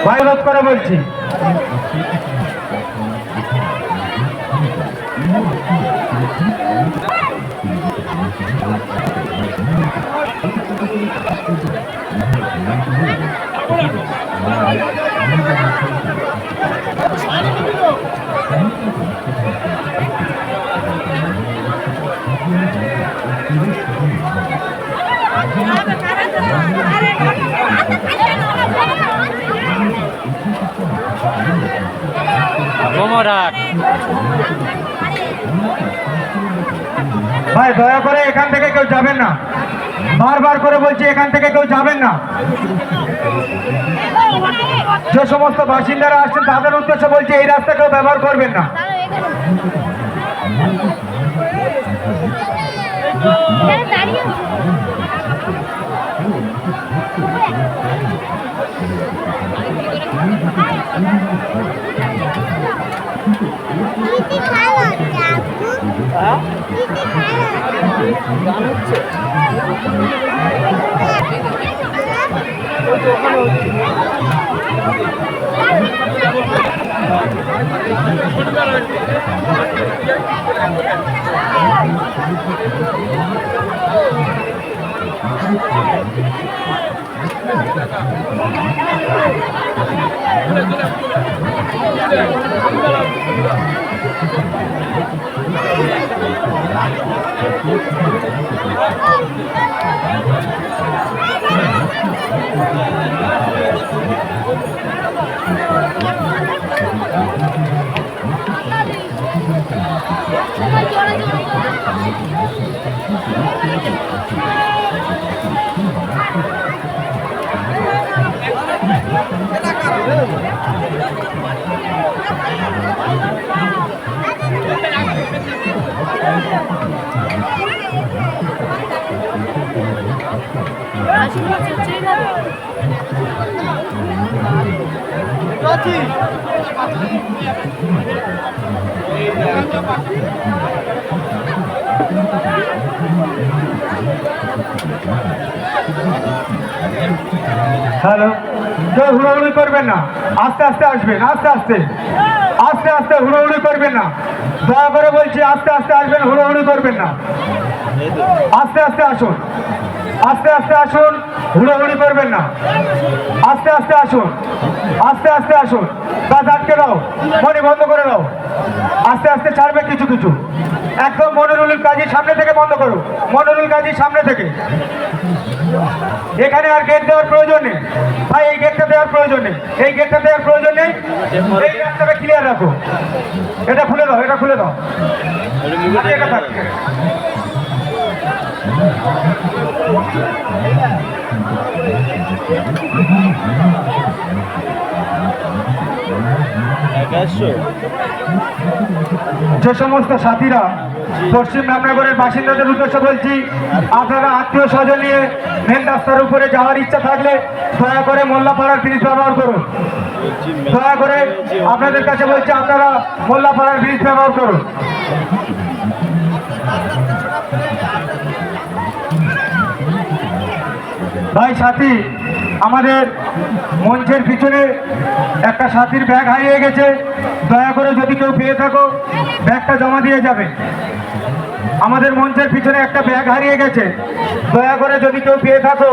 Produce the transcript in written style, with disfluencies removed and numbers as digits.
ভাইরত করে বলছি। ভাই দয়া করে এখান থেকে কেউ যাবেন না, বারবার করে বলছি এখান থেকে কেউ যাবেন না। যে সমস্ত বাসিন্দারা আসছেন তাদের উদ্দেশ্যে বলছি এই রাস্তা কেউ ব্যবহার করবেন না। হ্যালো, কেউ হুড়োহুড়ি করবেন না, আস্তে আস্তে আসবেন, আস্তে আস্তে আস্তে আস্তে হুড়োহুড়ি করবেন না, দয়া করে বলছি আস্তে আস্তে আসবেন, হুড়োহুড়ি করবেন না, আস্তে আস্তে আসুন, আস্তে আস্তে আসুন, হুড়োহুড়ি করবেন না, আস্তে আস্তে আসুন, আস্তে আস্তে আসুন, বাস আটকে দাও, মনে বন্ধ করে দাও, আস্তে আস্তে ছাড়বে কিছু কিছু, একদম মনিরুল কাজীর সামনে থেকে বন্ধ করো, মনিরুল কাজীর সামনে থেকে। এখানে আর গেট দেওয়ার প্রয়োজন নেই ভাই, এই গেটটা দেওয়ার প্রয়োজন নেই, এই গেটটা দেওয়ার প্রয়োজন নেই, এই রাস্তাটা ক্লিয়ার রাখো, এটা খুলে দাও, এটা খুলে দাও, এটা থাকবে। যে সমস্ত সাথীরা পশ্চিম রামনগরের বাসিন্দাদের উদ্দেশ্যে বলছি, আপনারা আত্মীয় স্বজন নিয়ে মেন রাস্তার উপরে যাওয়ার ইচ্ছা থাকলে দয়া করে মোল্লাপাড়ার ব্রিজ ব্যবহার করুন, দয়া করে আপনাদের কাছে বলছি আপনারা মোল্লাপাড়ার ব্রিজ ব্যবহার করুন। ভাই সাথী, আমাদের মঞ্চের পিছনে একটা সাথীর ব্যাগ হারিয়ে গেছে, দয়া করে যদি কেউ পেয়ে থাকো ব্যাগটা জমা দিয়ে যাবে। আমাদের মঞ্চের পিছনে একটা ব্যাগ হারিয়ে গেছে, দয়া করে যদি কেউ পেয়ে থাকো